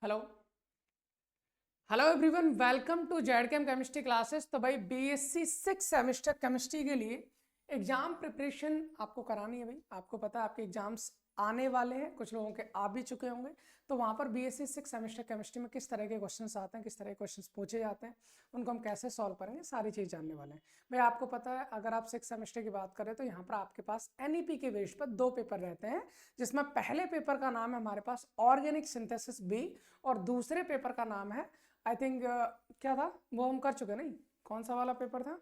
Hello hello everyone, welcome to Z chem chemistry classes. तो भाई BSc 6 semester chemistry के लिए एग्जाम प्रिपरेशन आपको करानी है। भाई आपको पता है आपके एग्जाम्स आने वाले हैं, कुछ लोगों के आ भी चुके होंगे। तो वहाँ पर बीएससी 6 सेमेस्टर केमिस्ट्री में किस तरह के क्वेश्चंस आते हैं, किस तरह के क्वेश्चंस पूछे जाते हैं, उनको हम कैसे सॉल्व करेंगे, सारी चीज़ जानने वाले हैं। भाई आपको पता है अगर आप 6 सेमेस्टर की बात करें तो यहाँ पर आपके पास एनईपी के बेस पर 2 पेपर रहते हैं, जिसमें पहले पेपर का नाम है हमारे पास ऑर्गेनिक सिंथेसिस बी और दूसरे पेपर का नाम है आई थिंक क्या था वो हम कर चुके नहीं, कौन सा वाला पेपर था?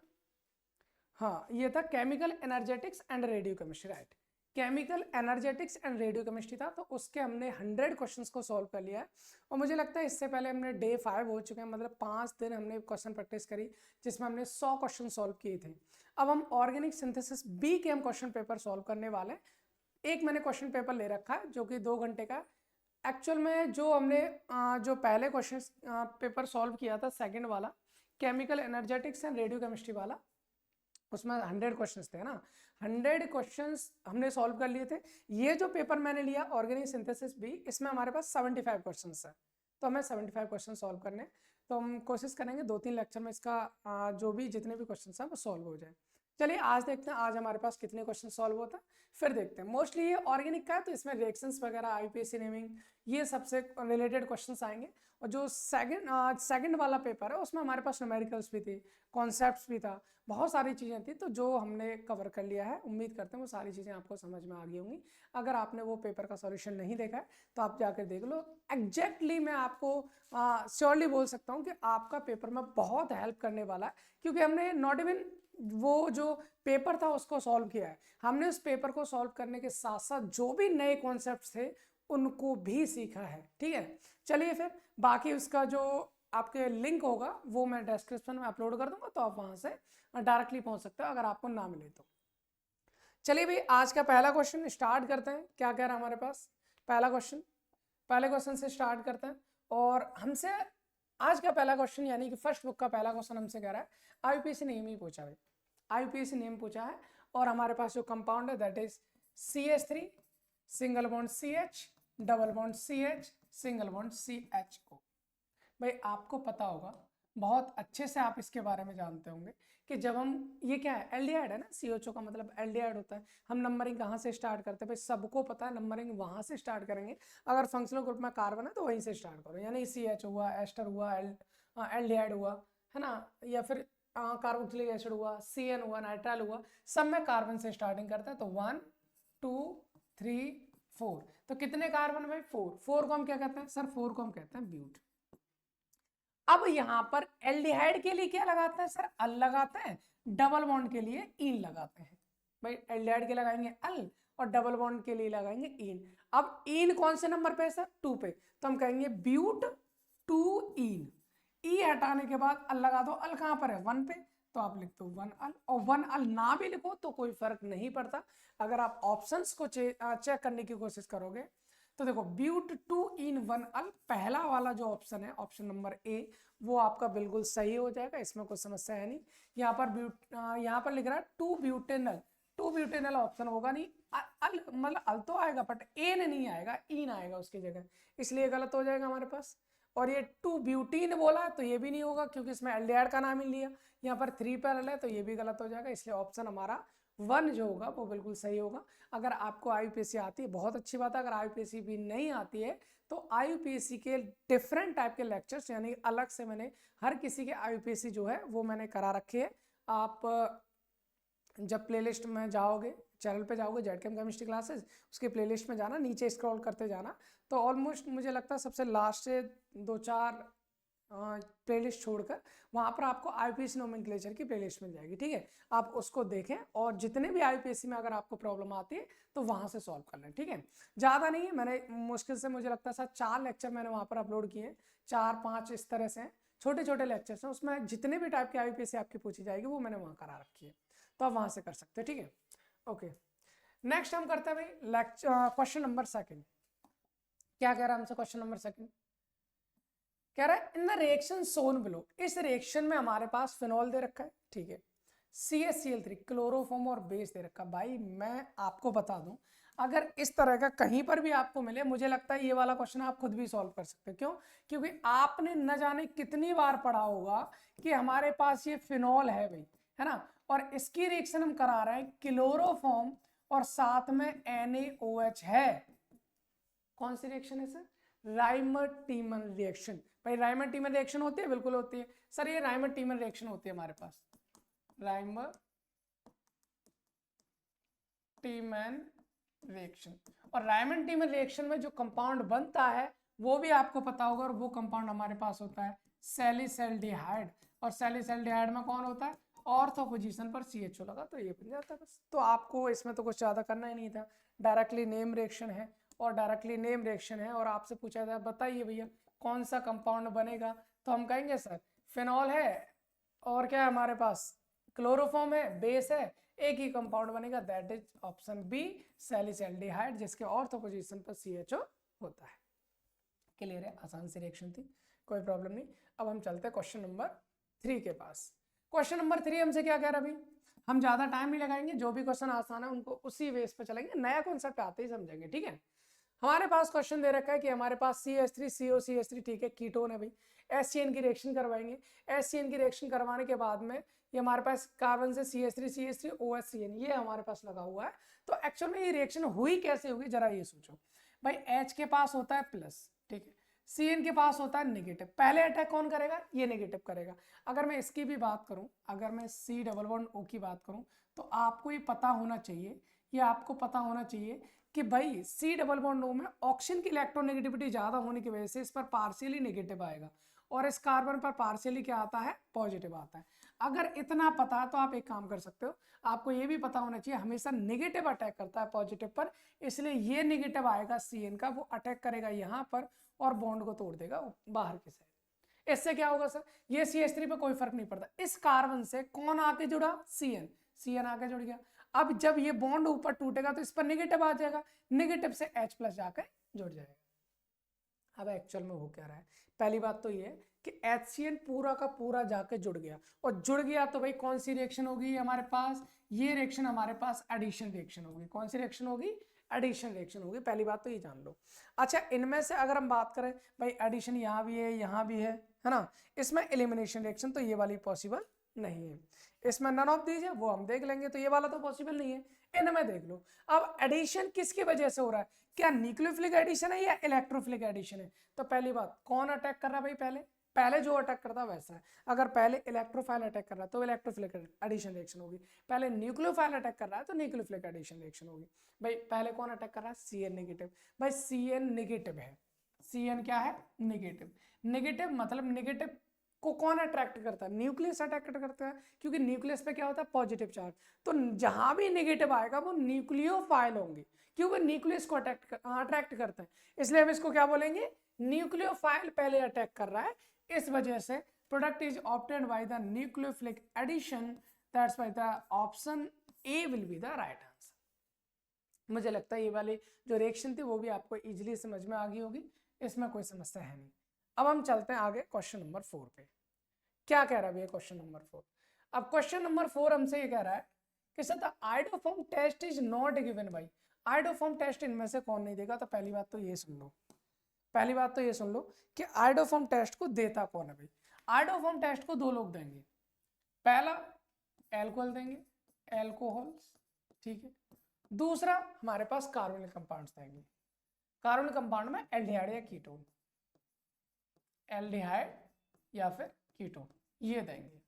हाँ, ये था chemical energetics and radio chemistry, right. Chemical energetics and radio chemistry था, तो उसके हमने 100 क्वेश्चंस को सॉल्व कर लिया है। और मुझे लगता है इससे पहले हमने डे 5 हो चुके हैं, मतलब 5 दिन हमने क्वेश्चन प्रैक्टिस करी जिसमें हमने 100 क्वेश्चन सॉल्व किए थे। अब हम ऑर्गेनिक सिंथेसिस बी के हम क्वेश्चन पेपर सॉल्व करने वाले हैं। एक मैंने क्वेश्चन पेपर ले रखा है जो कि 2 घंटे का। एक्चुअल में जो हमने जो पहले क्वेश्चन पेपर सॉल्व किया था, सेकंड वाला chemical energetics and radio chemistry वाला, उसमें 100 क्वेश्चंस थे ना। 100 क्वेश्चंस हमने सॉल्व कर लिए थे। ये जो पेपर मैंने लिया ऑर्गेनिक सिंथेसिस भी, इसमें हमारे पास 75 क्वेश्चंस है, तो हमें 75 क्वेश्चन सॉल्व करने। तो हम कोशिश करेंगे 2-3 लेक्चर में इसका जो भी जितने भी क्वेश्चन हैं वो सॉल्व हो जाए। चलिए आज देखते हैं आज हमारे पास कितने क्वेश्चन सॉल्व होता है, फिर देखते हैं। मोस्टली ये ऑर्गेनिक का है तो इसमें रिएक्शंस वगैरह, आईपीएसी नेमिंग, ये सबसे रिलेटेड क्वेश्चंस आएंगे। और जो सेकंड वाला पेपर है उसमें हमारे पास न्यूमेरिकल्स भी थे, कॉन्सेप्ट्स भी था, बहुत सारी चीज़ें थी। तो जो हमने कवर कर लिया है, उम्मीद करते हैं वो सारी चीज़ें आपको समझ में आ गई होंगी। अगर आपने वो पेपर का सॉल्यूशन नहीं देखा है तो आप जाकर देख लो। एग्जैक्टली मैं आपको श्योरली बोल सकता हूँ कि आपका पेपर में बहुत हेल्प करने वाला है, क्योंकि हमने नॉट इवन वो जो पेपर था उसको सॉल्व किया है, हमने उस पेपर को सॉल्व करने के साथ साथ जो भी नए कॉन्सेप्ट्स थे उनको भी सीखा है। ठीक है, चलिए फिर बाकी उसका जो आपके लिंक होगा वो मैं डिस्क्रिप्शन में अपलोड कर दूंगा, तो आप वहां से डायरेक्टली पहुंच सकते हो अगर आपको ना मिले तो। चलिए भाई आज का पहला क्वेश्चन स्टार्ट करते हैं। क्या कह रहा है हमारे पास पहला क्वेश्चन? पहले क्वेश्चन से स्टार्ट करते हैं। और हमसे आज का पहला क्वेश्चन यानी कि फर्स्ट बुक का पहला क्वेश्चन हमसे कह रहा है आईयूपीएसी नेम ही पूछा है। आईयूपीएसी नेम पूछा है और हमारे पास जो कंपाउंड है that is CH3 single bond CH double bond CH single bond CHO। भाई आपको पता होगा, बहुत अच्छे से आप इसके बारे में जानते होंगे कि जब हम ये क्या है, एल्डिहाइड है ना, CHO का मतलब एल्डिहाइड होता है। हम नंबरिंग कहाँ से स्टार्ट करते हैं? भाई सबको पता है नंबरिंग वहां से स्टार्ट करेंगे। अगर फंक्शनल ग्रुप में कार्बन है तो वहीं से स्टार्ट करो, यानी CH हुआ, एस्टर हुआ, एल्डिहाइड हुआ, है ना, या फिर कार्बोक्सिलिक एसिड हुआ, CN हुआ, नाइट्राइल हुआ, सब में कार्बन से स्टार्टिंग करते हैं। तो 1 2 3 4, तो कितने कार्बन भाई? 4। 4 को हम क्या कहते हैं सर? 4 को हम कहते हैं ब्यूट। अब यहां पर एल्डिहाइड के लिए क्या लगाते हैं सर? अल लगाते हैं। डबल बॉन्ड के लिए इन लगाते हैं। भाई एल्डिहाइड के लगाएंगे अल और डबल बॉन्ड के लिए लगाएंगे इन। अब इन कौन से नंबर पे है सर? 2 पे, तो हम कहेंगे ब्यूट 2 इन। ई हटाने के बाद अल लगा दो। अल कहां पर है? 1 पे, तो आप लिख दो 1 अल। और 1 अल ना भी लिखो तो कोई फर्क नहीं पड़ता। अगर आप ऑप्शंस को चेक करने की कोशिश करोगे तो देखो ब्यूट 2 इन 1 अल, पहला वाला जो ऑप्शन है, ऑप्शन नंबर ए, वो आपका बिल्कुल सही हो जाएगा, इसमें कोई समस्या है नहीं। यहाँ पर यहाँ पर लिख रहा है 2 ब्यूटेनल। 2 ब्यूटेनल ऑप्शन होगा नहीं, अल मतलब अल तो आएगा बट एन नहीं आएगा, इन आएगा उसकी जगह, इसलिए गलत हो जाएगा हमारे पास। और ये 2 ब्यूटीन बोला तो ये भी नहीं होगा क्योंकि इसमें एल्डिहाइड का नाम ही लिया। यहाँ पर 3 पैरेलल है तो ये भी गलत हो जाएगा, इसलिए ऑप्शन हमारा 1 जो होगा वो बिल्कुल सही होगा। अगर आपको आईयूपीएसी आती है बहुत अच्छी बात है, अगर आईयूपीएसी भी नहीं आती है तो आईयूपीएसी के डिफरेंट टाइप के लेक्चर्स, यानी अलग से मैंने हर किसी के आईयूपीएसी जो है वो मैंने करा रखे है। आप जब प्लेलिस्ट में जाओगे, चैनल पे जाओगे जेड केम केमिस्ट्री क्लासेस, उसके प्लेलिस्ट में जाना, नीचे स्क्रॉल करते जाना, तो ऑलमोस्ट मुझे लगता है सबसे लास्ट से 2-4 प्लेलिस्ट छोड़कर वहाँ पर आपको आईयूपीएसी नोमेनक्लेचर की प्लेलिस्ट मिल जाएगी। ठीक है, आप उसको देखें और जितने भी आईयूपीएसी में अगर आपको प्रॉब्लम आती है तो वहाँ से सॉल्व कर लें। ठीक है, ज़्यादा नहीं है, मैंने मुश्किल से मुझे लगता है 4 लेक्चर मैंने वहाँ पर अपलोड किए हैं, 4-5 इस तरह से छोटे छोटे लेक्चर्स हैं, उसमें जितने भी टाइप की आईयूपीएसी आपकी पूछी जाएगी वो मैंने वहाँ करा रखी है, तो आप वहाँ से कर सकते हैं। ठीक है, ओके। नेक्स्ट हम करते हैं भाई लेक्चर क्वेश्चन नंबर 2। क्या कह रहा है हमसे क्वेश्चन नंबर 2? कह रहा है in the reaction Son below, इस रिएक्शन में हमारे पास फिनॉल दे रखा है, ठीक है, CaCl3 क्लोरोफॉर्म और बेस दे रखा। भाई मैं आपको बता दूं, अगर इस तरह का कहीं पर भी आपको मिले, मुझे लगता है ये वाला क्वेश्चन आप खुद भी सॉल्व कर सकते हो। क्यों? क्योंकि आपने न जाने कितनी बार पढ़ा होगा कि हमारे पास ये फिनॉल है भाई, है ना, और इसकी रिएक्शन हम करा रहे हैं क्लोरोफॉर्म और साथ में NaOH है। कौन सी रिएक्शन है सर? राइमर-टीमन रिएक्शन। भाई राइमर-टीमन रिएक्शन होती है, बिल्कुल होती है सर, ये राइमर-टीमन रिएक्शन होती है हमारे पास, राइमर-टीमन रिएक्शन। और राइमर-टीमन रिएक्शन में जो कंपाउंड बनता है वो भी आपको पता होगा, और वो कंपाउंड हमारे पास होता है सैलिसैल्डिहाइड। और सैलिसैल्डिहाइड में कौन होता है? ऑर्थो पोजीशन पर CHO लगा तो ये बन जाता है बस। तो आपको इसमें तो कुछ ज्यादा करना ही नहीं था, डायरेक्टली नेम रिएक्शन है, और डायरेक्टली नेम रिएक्शन है, और आपसे पूछा था बताइए भैया कौन सा कंपाउंड बनेगा, तो हम कहेंगे सर फिनॉल है, और क्या है हमारे पास? क्लोरोफॉर्म है, बेस है, एक ही कंपाउंड बनेगा, दैट इज ऑप्शन बी सैलिसैल्डिहाइड, जिसके ऑर्थो पोजीशन पर CHO होता है। क्लियर है? आसान सी रिएक्शन थी, कोई प्रॉब्लम नहीं। अब हम चलते हैं क्वेश्चन नंबर 3 के पास। क्वेश्चन नंबर 3 हमसे क्या कह रहा है? अभी हम ज्यादा टाइम नहीं लगाएंगे, जो भी क्वेश्चन आसान है उनको उसी बेस पे चलेंगे, नया कॉन्सेप्ट आते ही समझेंगे, ठीक है। हमारे पास क्वेश्चन दे रखा है कि हमारे पास CH3COCH3, ठीक है, कीटोन है भाई, SCN की रिएक्शन करवाएंगे। SCN की रिएक्शन करवाने के बाद में ये हमारे पास कार्बन से CH3 OHCN ये हमारे पास लगा हुआ है। तो एक्चुअल में ये रिएक्शन हुई कैसे होगी, जरा ये सोचो भाई। H के पास होता है प्लस, ठीक है, CN के पास होता है नेगेटिव, पहले अटैक कौन करेगा? ये नेगेटिव करेगा। अगर मैं इसकी भी बात करूं, अगर मैं C+O की बात करूं, तो आपको ये पता होना चाहिए, ये आपको पता होना चाहिए कि भाई C+O में ऑक्सीजन की इलेक्ट्रोनेगेटिविटी ज्यादा होने की वजह से इस पर पार्शियली नेगेटिव आएगा, और इस कार्बन पर पार्शियली क्या आता है? पॉजिटिव आता है। अगर इतना पता है तो आप एक काम कर सकते हो, आपको ये भी पता होना चाहिए हमेशा नेगेटिव अटैक करता है पॉजिटिव पर, इसलिए ये नेगेटिव आएगा CN का, वो अटैक करेगा यहाँ पर और बॉन्ड को तोड़ देगा बाहर की साइड। इससे क्या होगा सर? ये CH3 पे कोई फर्क नहीं पड़ता, इस कार्बन से कौन आके जुड़ा? CN आके जुड़ गया। अब जब ये बॉन्ड ऊपर टूटेगा तो इस पर नेगेटिव आ जाएगा, नेगेटिव से H+ जाकर जुड़ जाएगा। अब एक्चुअल में हो क्या रहा है? पहली बात तो ये कि HCN पूरा का पूरा जाके जुड़ गया, और जुड़ गया तो भाई कौन सी रिएक्शन होगी हमारे पास? ये रिएक्शन हमारे पास एडिशन रिएक्शन होगी। कौन सी रिएक्शन होगी? एडिशन रिएक्शन होगी। पहली बात तो ये जान लो। अच्छा, इनमें से अगर हम बात करें भाई, एडिशन यहाँ भी है, यहाँ भी है ना, इसमें एलिमिनेशन रिएक्शन तो ये वाली पॉसिबल नहीं है। इसमें नन ऑफ दीज है, वो हम देख लेंगे, तो ये वाला तो पॉसिबल नहीं है। इनमें देख लो, अब एडिशन किसकी वजह से हो रहा है? क्या न्यूक्लियोफिलिक एडिशन है या इलेक्ट्रोफिलिक एडिशन है? तो पहली बात, कौन अटैक कर रहा है भाई? पहले जो अटैक करता है वैसा है। अगर पहले इलेक्ट्रोफाइल अटैक कर रहा है तो इलेक्ट्रोफिलिक एडिशन रिएक्शन होगी, पहले न्यूक्लियोफाइल अटैक कर रहा है तो न्यूक्लियोफिलिक एडिशन रिएक्शन होगी। भाई पहले कौन अटैक कर रहा है? CN negative. भाई CN नेगेटिव है, CN क्या है? नेगेटिव। नेगेटिव मतलब नेगेटिव को कौन अट्रैक्ट करता है? न्यूक्लियस अट्रैक्ट करता है, क्योंकि न्यूक्लियस पे क्या होता है? Positive charge. तो जहां भी नेगेटिव आएगा वो न्यूक्लियोफाइल होंगे, क्योंकि न्यूक्लियस को अट्रैक्ट करते हैं, इसलिए हम इसको क्या बोलेंगे? न्यूक्लियोफाइल पहले अटैक कर रहा है, इस वजह से product is obtained by the nucleophilic addition, that's why the option A will be the right answer. मुझे लगता है ये वाली जो रिएक्शन थी वो भी आपको इजीली समझ में आ गई होगी, इसमें कोई समस्या है नहीं। अब हम चलते हैं आगे क्वेश्चन नंबर 4 पे। क्या कह रहा है भैया क्वेश्चन नंबर 4? अब क्वेश्चन नंबर 4 हमसे ये कह रहा है कि sir the iodoform test is not given by. Iodoform test इनमें से कौन नहीं देगा? तो पहली बात तो ये सुन लो, पहली बात तो ये सुन लो कि आइडोफॉर्म टेस्ट को देता कौन है भाई? आइडोफॉर्म टेस्ट को दो लोग देंगे, पहला एल्कोहल देंगे, एल्कोहल्स, ठीक है, दूसरा हमारे पास कार्बोनिल कंपाउंड्स देंगे। कार्बोनिल कंपाउंड में एल्डिहाइड या कीटोन, एल्डिहाइड या फिर कीटोन ये देंगे।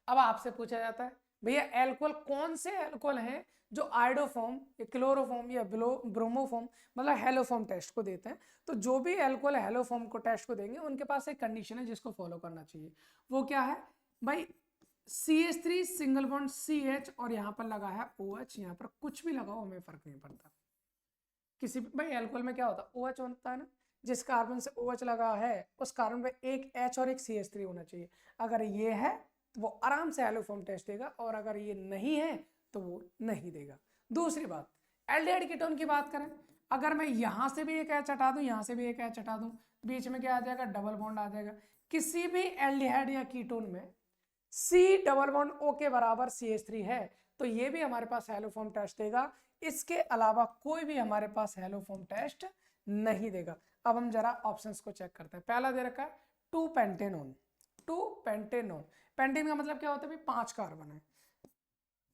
अब आपसे पूछा जाता है भैया एल्कोहल कौन से एल्कोहल हैं जो आइडोफॉर्म या क्लोरोफॉर्म या ब्रोमोफॉर्म मतलब हेलोफॉर्म टेस्ट को देते हैं? तो जो भी एल्कोहल हेलोफॉर्म को टेस्ट को देंगे उनके पास एक कंडीशन है जिसको फॉलो करना चाहिए। वो क्या है भाई? CH3 सिंगल बॉन्ड CH और यहाँ पर लगा है OH, यहाँ पर कुछ भी लगाओ हमें फर्क नहीं पड़ता। किसी भाई एल्कोहल में क्या होता है? OH होता है ना, जिस कार्बन से OH लगा है उस कार्बन पे एक H और एक CH3 होना चाहिए। अगर ये है तो वो आराम से एलोफॉर्म टेस्ट देगा, और अगर ये नहीं है तो वो नहीं देगा। दूसरी बात, एल्डिहाइड कीटोन की बात करें, अगर मैं यहां से भी एक H हटा दूं, यहां से भी एक H हटा दूं, बीच में क्या आ जाएगा? डबल बॉन्ड आ जाएगा। किसी भी एल्डिहाइड या कीटोन में C डबल बॉन्ड O के बराबर CH3 है तो ये भी हमारे पास हेलो फॉर्म टेस्ट देगा। इसके अलावा कोई भी हमारे पास हेलो फॉर्म टेस्ट नहीं देगा। अब हम जरा ऑप्शंस को चेक करते हैं। पहला दे रखा है 2 पेंटेनोन। 2 पेंटेनोन, पेंटेन का मतलब क्या होता है भाई? 5 कार्बन है,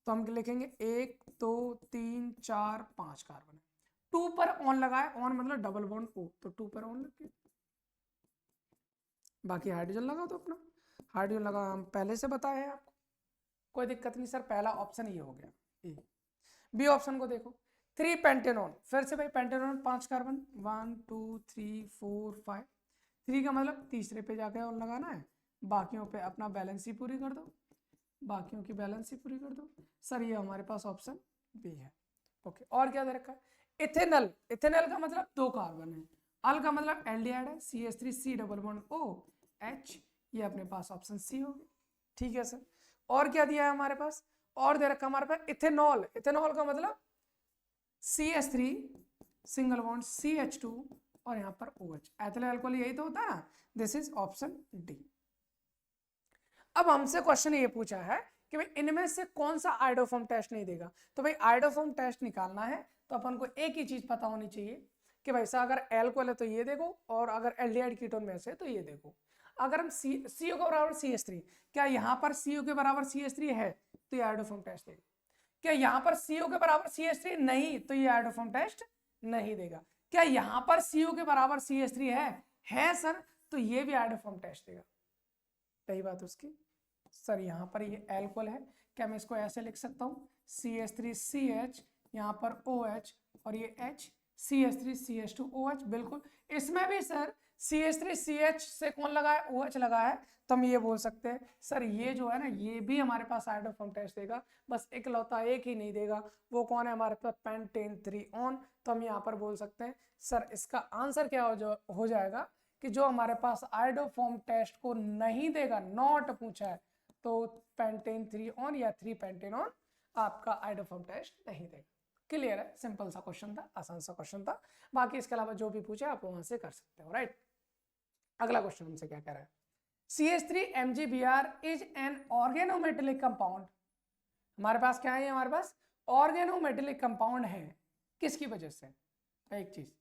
तो हम लिखेंगे 1 2 3 4 5 कार्बन है। 2 पर ऑन लगाए, ऑन मतलब डबल बॉन्ड O, तो 2 पर ऑन लगे। बाकी हाइड्रोजन लगा तो अपना हाइड्रोजन लगा, हम पहले से बताए हैं आपको, कोई दिक्कत नहीं सर। पहला ऑप्शन ये हो गया ए। बी ऑप्शन को देखो 3 पेंटेनोन, फिर से भाई पेंटेनोन 5 कार्बन 1 2 3 4 5। 3 का मतलब तीसरे पे जाके और लगाना है, बाकियों पे अपना बैलेंस ही पूरी कर दो, बाकियों की बैलेंस ही पूरी कर दो सर। ये हमारे पास ऑप्शन बी है। ओके, और क्या दे रखा है? इथेनॉल। इथेनॉल का मतलब 2 कार्बन है, अल का मतलब एल्डिहाइड है, CH3 डबल बॉन्ड OH, ये अपने पास ऑप्शन सी हो गया। ठीक है सर, और क्या दिया है हमारे पास? और दे रखा हमारे पास इथेनॉल। इथेनॉल का मतलब CH3 सिंगल बॉन्ड CH2 और यहाँ पर OH, एथिल अल्कोहल यही तो होता है ना। This is option D. अब हमसे क्वेश्चन ये पूछा है कि भाई इनमें से कौन सा आइडोफॉर्म टेस्ट नहीं देगा। तो भाई आइडोफॉर्म टेस्ट निकालना है तो अपन को एक ही चीज पता होनी चाहिए कि भाई सा अगर एल्कोहल है तो ये देखो, और अगर एल्डिहाइड कीटोन में से तो ये देखो। अगर हम CO के बराबर CH3, क्या यहाँ पर CO के बराबर CH3 है तो ये आइडोफॉर्म टेस्ट देगा। क्या यहाँ पर CO के बराबर CH3 नहीं, तो ये आइडोफॉर्म टेस्ट नहीं देगा। क्या यहाँ पर CO के बराबर CH3 है सर, तो ये भी आइडोफॉर्म टेस्ट देगा। सही बात उसकी सर। यहाँ पर ये एल्कोहल है, क्या मैं इसको ऐसे लिख सकता हूँ CH3CH, यहाँ पर OH और ये H, CH3CH2OH। बिल्कुल, इसमें भी सर CH3CH से कौन लगा है? OH लगा है, तो हम ये बोल सकते हैं सर ये जो है ना, ये भी हमारे पास आइडोफॉर्म टेस्ट देगा। बस इकलौता एक ही नहीं देगा, वो कौन है हमारे पास? Pentane 3 on. तो हम यहाँ पर बोल सकते हैं सर इसका आंसर क्या हो जाएगा कि जो हमारे पास आइडोफॉर्म टेस्ट को नहीं देगा, नॉट पूछा है, तो पेंटेन 3 ऑन या 3 पेंटेन ऑन आपका आइडोफॉर्म टेस्ट नहीं देगा। क्लियर है? सिंपल सा क्वेश्चन था, आसान सा क्वेश्चन था। बाकी इसके अलावा जो भी पूछे आप वहां से कर सकते हो, राइट। अगला क्वेश्चन हमसे क्या कह रहा है? CH3MgBr is an organometallic compound. हमारे पास क्या है? हमारे पास ऑर्गेनोमेटेलिक कंपाउंड है, किसकी वजह से? एक चीज,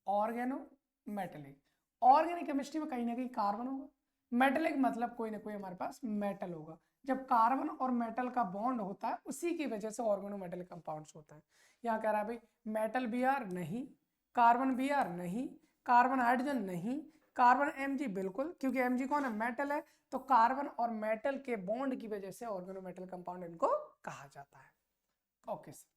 ऑर्गेनोमेटेलिक, ऑर्गेनिक केमिस्ट्री में कहीं ना कहीं कार्बन होगा, मेटेलिक मतलब कोई ना कोई हमारे पास मेटल होगा। जब कार्बन और मेटल का बॉन्ड होता है उसी की वजह से ऑर्गेनोमेटेलिक कंपाउंड्स होता है। यहाँ कह रहा है भाई मेटल Br नहीं, कार्बन Br नहीं, कार्बन हाइड्रोजन नहीं, कार्बन Mg बिल्कुल, क्योंकि Mg कौन है? मेटल है, तो कार्बन और मेटल के बॉन्ड की वजह से ऑर्गेनोमेटल कंपाउंड इनको कहा जाता है। ओके सर,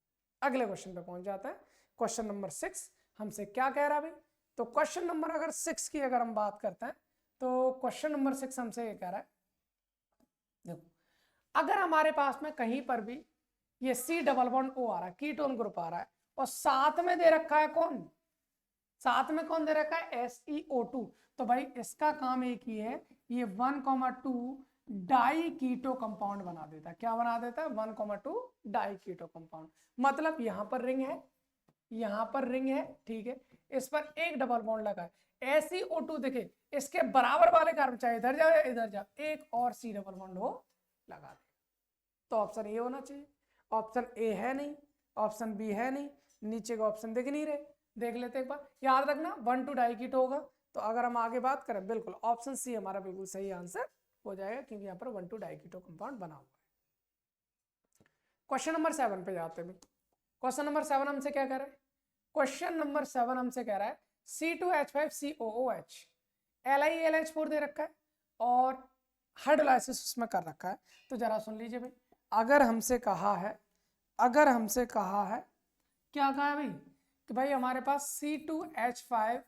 अगले क्वेश्चन पे पहुंच जाता है। क्वेश्चन नंबर 6 हमसे क्या कह रहा है भाई? तो क्वेश्चन नंबर अगर 6 की अगर हम बात करते हैं तो क्वेश्चन नंबर 6 हमसे ये कह रहा है, देखो अगर हमारे पास में कहीं पर भी ये C डबल बॉन्ड O आ रहा है, कीटोन ग्रुप आ रहा है, और साथ में दे रखा है कौन? साथ में कौन दे रखा है? SeO2। तो भाई इसका काम एक ही है, ये 1,2 डाई कीटो कंपाउंड बना देता है। क्या बना देता है? 1,2 डाई कीटो कंपाउंड। मतलब यहां पर रिंग है, यहां पर रिंग है, ठीक है, इस पर एक डबल बॉन्ड लगा है। SeO2 देखे इसके बराबर वाले कार्बन, चाहे इधर जाओ या इधर जाओ, एक और C डबल बॉन्ड हो लगा दे। तो ऑप्शन ए होना चाहिए। ऑप्शन ए है नहीं, ऑप्शन बी है नहीं, नीचे का ऑप्शन दिख नहीं रहे। देख लेते एक बार, याद रखना 1,2 डाई कीटो होगा। तो अगर हम आगे बात करें, बिल्कुल ऑप्शन सी हमारा बिल्कुल सही आंसर हो जाएगा, क्योंकि यहाँ पर 1,2 डाई कीटो कंपाउंड बना हुआ है। क्वेश्चन नंबर 7 पे जाते हैं। क्वेश्चन नंबर 7 हमसे क्या कह रहा है? क्वेश्चन नंबर 7 हमसे कह रहा है C2H5COOH, LiAlH4 दे रखा है और हाइड्रोलाइसिस उसमें कर रखा है। तो जरा सुन लीजिए भाई, अगर हमसे कहा है क्या कहा है भाई कि भाई हमारे पास C2H5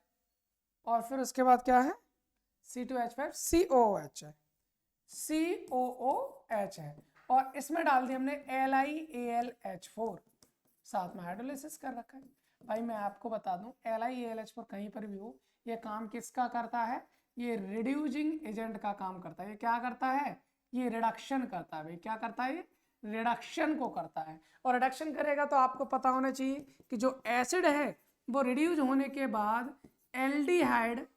और फिर उसके बाद क्या है? C2H5COOH है, COOH है, और इसमें डाल दिया हमने LiAlH4, साथ में हाइड्रोलाइसिस कर रखा है। भाई मैं आपको बता दूं, LiAlH4 कहीं पर भी हो, ये काम किसका करता है? ये रिड्यूसिंग एजेंट का काम करता है। ये क्या करता है? ये रिडक्शन करता है। भाई क्या करता है? ये रिडक्शन को करता है। और रिडक्शन करेगा तो आपको पता होना चाहिए कि जो एसिड है वो रिड्यूस होने के बाद एल्डिहाइड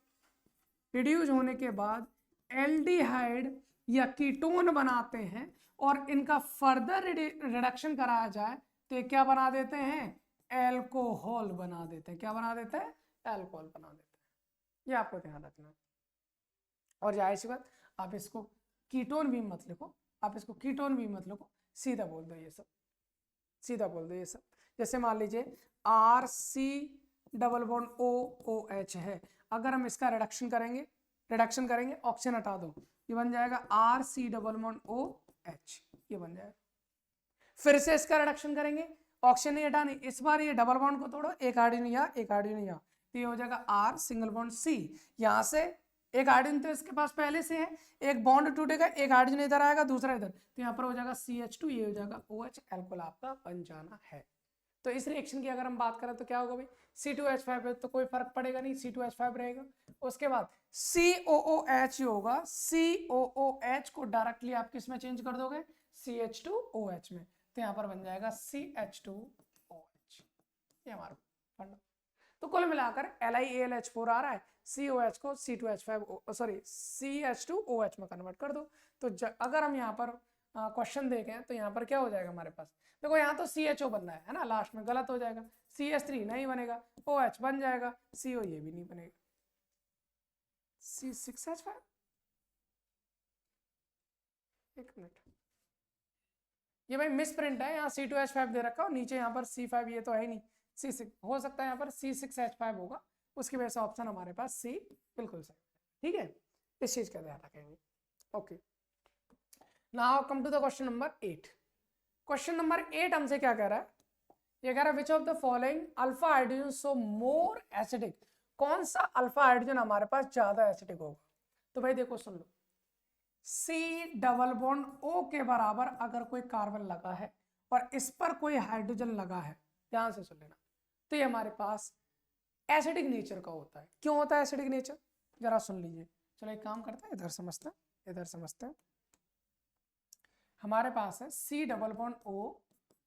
या कीटोन बनाते हैं, और इनका फर्दर रिडक्शन कराया जाए तो ये क्या बना देते हैं, एल्कोहल बना देते हैं। क्या बना देते हैं, एल्कोहल बना देते हैं। ये आपको ध्यान रखना है। और जाहिर सी बात, आप इसको कीटोन भी मत लिखो, आप इसको कीटोन भी मत लिखो, सीधा बोल दो ये सब, सीधा बोल दो ये सब। जैसे मान लीजिए RC डबल बॉन्ड OOH है, अगर हम इसका रिडक्शन करेंगे ऑक्सीजन हटा दो, ये बन जाएगा RC डबल बॉन्ड OH, ये बन जाएगा। फिर से इसका रिडक्शन करेंगे, ऑक्सीजन नहीं हटानी, इस बार ये डबल बॉन्ड को तोड़ो, एक हाइड्रोजन यहाँ एक हाइड्रोजन यहाँ, तो ये हो जाएगा R सिंगल बॉन्ड C। यहाँ से एक हाइड्रोजन तो इसके पास पहले से है, एक बॉन्ड टूटेगा, एक हाइड्रोजन इधर आएगा दूसरा इधर, तो यहाँ पर हो जाएगा CH2, ये हो जाएगा OH, एल्कोहल आपका बन जाना है। तो इस रिएक्शन की अगर हम बात करें तो क्या होगा भाई, C2H5 है तो कोई फर्क पड़ेगा नहीं, C2H5 रहेगा। उसके बाद COOH होगा, COOH को डायरेक्टली आप किस में चेंज कर दोगे, CH2OH में, तो यहाँ पर बन जाएगा CH2OH। ये हमारा फंडा। तो कुल मिलाकर LiAlH4 आ रहा है, COH को CH2OH में कन्वर्ट कर दो। तो अगर हम यहाँ पर क्वेश्चन देखें तो यहाँ पर क्या हो जाएगा हमारे पास, देखो यहाँ तो CHO बनना है ना, लास्ट में गलत हो जाएगा, CH3 नहीं बनेगा, OH बन जाएगा, CO ये भी नहीं बनेगा, C6H5, एक मिनट, ये भाई मिस प्रिंट है, यहाँ C2H5 दे रखा हो, नीचे यहाँ पर C5, ये तो है ही नहीं, C6 हो सकता है, यहाँ पर C6H5 होगा, उसकी वजह से ऑप्शन हमारे पास C बिल्कुल सही। ठीक है, इस चीज का ध्यान रखेंगे। Okay, now come to the question number 8। Question number 8 हमसे क्या कह रहा है, ये कह रहा है विच of the following alpha hydrogen so more acidic, कौन सा अल्फा हाइड्रोजन हमारे पास ज्यादा एसिडिक होगा। तो भाई देखो सुन लो, C डबल बॉन्ड O के बराबर अगर कोई कार्बन लगा है और इस पर कोई हाइड्रोजन लगा है, ध्यान से सुन लेना, तो ये हमारे पास एसिडिक नेचर का होता है। क्यों होता है एसिडिक नेचर, जरा सुन लीजिए। चलो एक काम करते हैं, इधर समझते हैं, इधर समझते हैं। हमारे पास है C डबल बॉन्ड O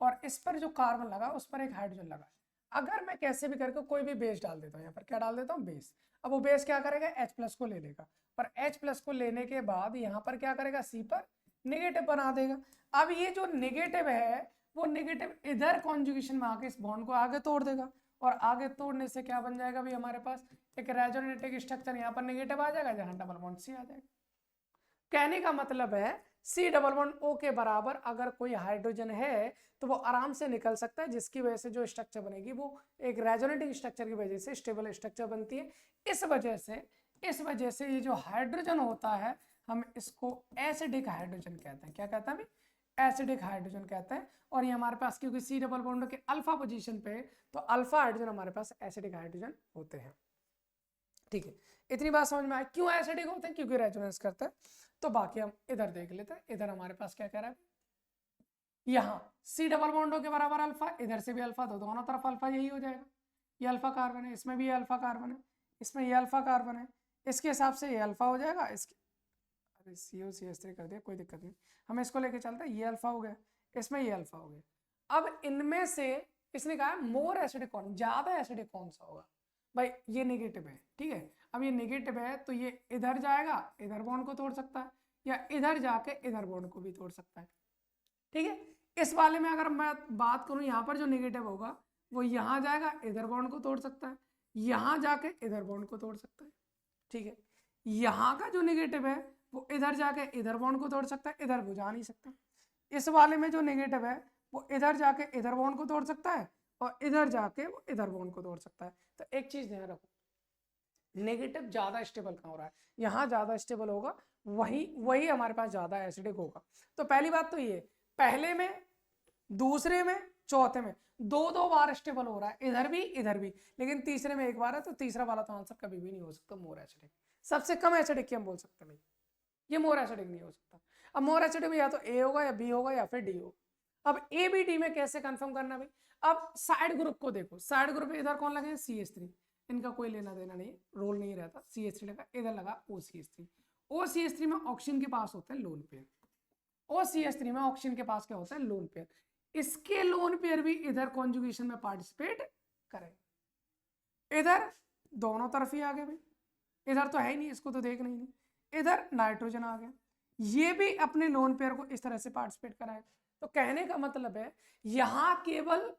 और इस पर जो कार्बन लगा उस पर एक हाइड्रोजन लगा है। अगर मैं कैसे भी करके कोई भी बेस डाल देता हूँ, यहाँ पर क्या डाल देता हूँ, बेस। अब वो बेस क्या करेगा, H+ को ले लेगा, पर H+ को लेने के बाद यहाँ पर क्या करेगा, C पर नेगेटिव बना देगा। अब ये जो नेगेटिव है वो नेगेटिव इधर कॉन्जुगेशन में आके इस बॉन्ड को आगे तोड़ देगा, और आगे तोड़ने से क्या बन जाएगा भी हमारे पास एक रेजोनेटिव स्ट्रक्चर, यहाँ पर नेगेटिव आ जाएगा, जहाँ डबल बॉन्ड C आ जाएगा। कहने का मतलब है C डबल बॉन्ड O के बराबर अगर कोई हाइड्रोजन है तो वो आराम से निकल सकता है, जिसकी वजह से जो स्ट्रक्चर बनेगी वो एक रेजोनेटिव स्ट्रक्चर की वजह से स्टेबल स्ट्रक्चर बनती है। इस वजह से ये जो हाइड्रोजन होता है हम इसको एसिडिक हाइड्रोजन कहते हैं। क्या कहते हैं, एसिडिक हाइड्रोजन कहते हैं। और ये हमारे पास क्योंकि C डबल बॉन्ड के अल्फा पोजीशन पे, तो अल्फा हाइड्रोजन हमारे पास एसिडिक हाइड्रोजन होते हैं। ठीक है, इतनी बात समझ में आई क्यों एसिडिक होते हैं, क्योंकि रेजोनेंस करते हैं। तो बाकी हम इधर देख लेते हैं, इधर हमारे पास क्या कह रहा है, यहाँ C डबल बॉन्ड के बराबर अल्फा, इधर से भी अल्फा, तो दोनों तरफ अल्फा यही हो जाएगा। ये अल्फा कार्बन है, इसमें भी ये अल्फा कार्बन है, इसमें ये अल्फा कार्बन है, इसके हिसाब से ये अल्फा हो जाएगा। इसके अरे COCH3 कर दिया, कोई दिक्कत नहीं, हम इसको लेके चलते हैं, ये अल्फा हो गया, इसमें ये अल्फा हो गया। अब इनमें से इसने कहा मोर एसिडिक कौन, ज्यादा एसिडिक कौन सा होगा, भाई ये नेगेटिव है। ठीक है, अब ये नेगेटिव है तो ये इधर जाएगा, इधर बॉन्ड को तोड़ सकता है, या इधर जाके इधर बॉन्ड को भी तोड़ सकता है। ठीक है, इस वाले में अगर मैं बात करूं, यहाँ पर जो नेगेटिव होगा वो यहाँ जाएगा, इधर बॉन्ड को तोड़ सकता है, यहाँ जाके इधर बॉन्ड को तोड़ सकता है। ठीक है, यहाँ का जो नेगेटिव है वो इधर जाके इधर बॉन्ड को तोड़ सकता है, इधर वो जा नहीं सकता। इस वाले में जो नेगेटिव है वो इधर जाके इधर बॉन्ड को तोड़ सकता है, और इधर जाके वो इधर बॉन्ड को तोड़ सकता है। तो एक चीज ध्यान रखो, नेगेटिव ज्यादा स्टेबल कहाँ हो रहा है, यहाँ ज्यादा स्टेबल होगा, वही हमारे पास ज्यादा एसिडिक होगा। तो पहली बात तो ये, पहले में, दूसरे में, चौथे में दो बार स्टेबल हो रहा है, इधर भी, लेकिन तीसरे में एक बार है, तो तीसरा वाला तो आंसर कभी भी नहीं हो सकता मोर एसिडिक। सबसे कम एसिडिक की हम बोल सकते हैं, ये मोर एसिडिक नहीं हो सकता। अब मोर एसिडिक में या तो A होगा या B होगा या फिर D होगा। अब A B D में कैसे कंफर्म करना भाई, अब साइड ग्रुप को देखो, साइड ग्रुप में इधर कौन लगे हैं, CH3, इनका कोई लेना देना नहीं, रोल नहीं रहता, CH3 लगा, इधर लगा OCH3। OCH3 में ऑक्सीजन के पास होते हैं लोन पेयर, OCH3 में ऑक्सीजन के पास क्या होता है, लोन पेयर। इसके लोन पेयर भी इधर कॉन्जुगेशन में पार्टिसिपेट करेंगे। इधर दोनों तरफ ही आ गए भाई, इधर तो है ही नहीं, इसको तो देखना ही नहीं। इधर नाइट्रोजन आ गया, ये भी अपने लोन पेयर को इस तरह से पार्टिसिपेट कराएगा। तो कहने का मतलब है यहां केवल